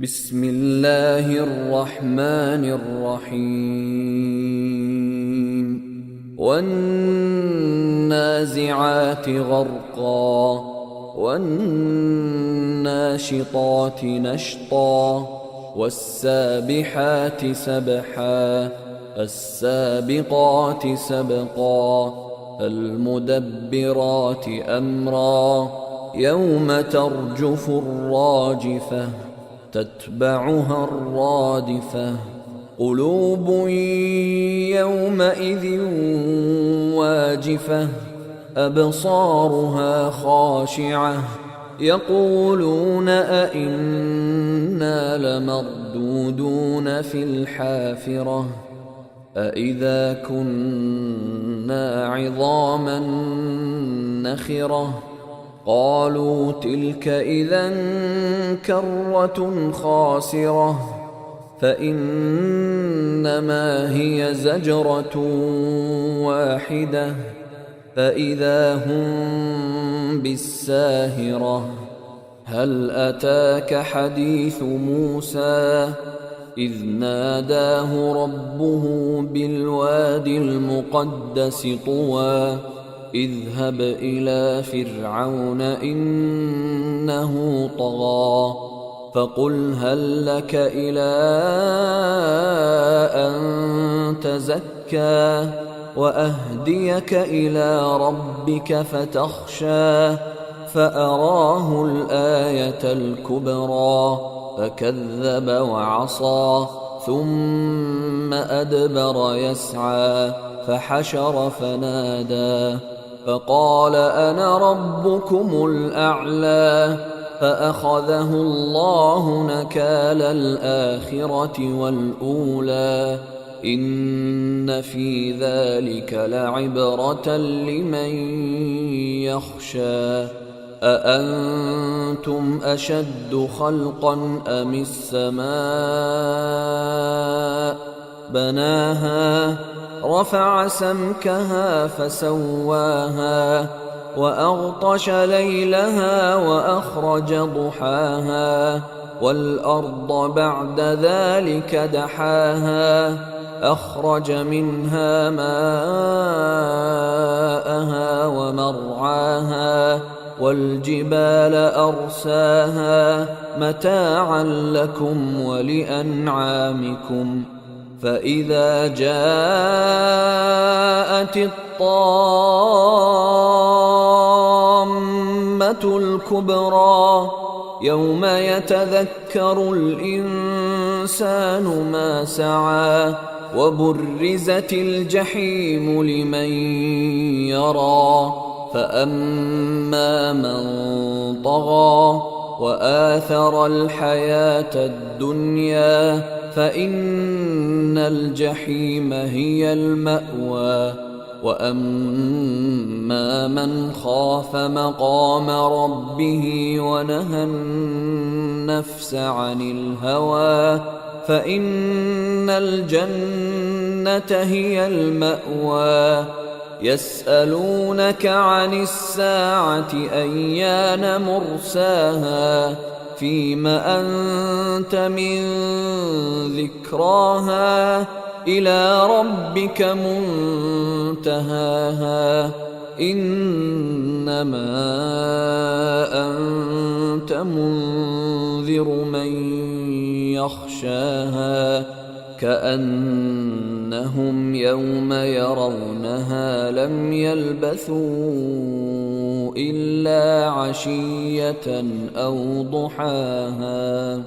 بسم الله الرحمن الرحيم والنازعات غرقا والناشطات نشطا والسابحات سبحا السابقات سبقا المدبرات أمرا يوم ترجف الراجفة تتبعها الرادفة قلوب يومئذ واجفة أبصارها خاشعة يقولون أئنا لمردودون في الحافرة أئذا كنا عظاما نخرة قالوا تلك إذا كرة خاسرة فإنما هي زجرة واحدة فإذا هم بالساهرة هل أتاك حديث موسى إذ ناداه ربه بالوادي المقدس طوى اذهب إلى فرعون إنه طغى فقل هل لك إلى أن تزكى وأهديك إلى ربك فتخشى فأراه الآية الكبرى فكذب وعصى ثم أدبر يسعى فحشر فنادى فقال أنا ربكم الأعلى فأخذه الله نكال الآخرة والأولى إن في ذلك لعبرة لمن يخشى أأنتم أشد خلقا أم السماء بناها رفع سمكها فسواها وأغطش ليلها وأخرج ضحاها والأرض بعد ذلك دحاها أخرج منها ماءها ومرعاها والجبال أرساها متاعا لكم ولأنعامكم فإذا جاءت الطامة الكبرى يوم يتذكر الإنسان ما سعى وبرزت الجحيم لمن يرى فأما من طغى وآثر الحياة الدنيا فإن الجحيم هي المأوى وأما من خاف مقام ربه ونهى النفس عن الهوى فإن الجنة هي المأوى يسألونك عن الساعة أيان مرساها فيم أنت من ذكراها إلى ربك منتهاها إنما أنت منذر من يخشاها كأنهم يوم يرونها لم يلبثوا إلا عشية أو ضحاها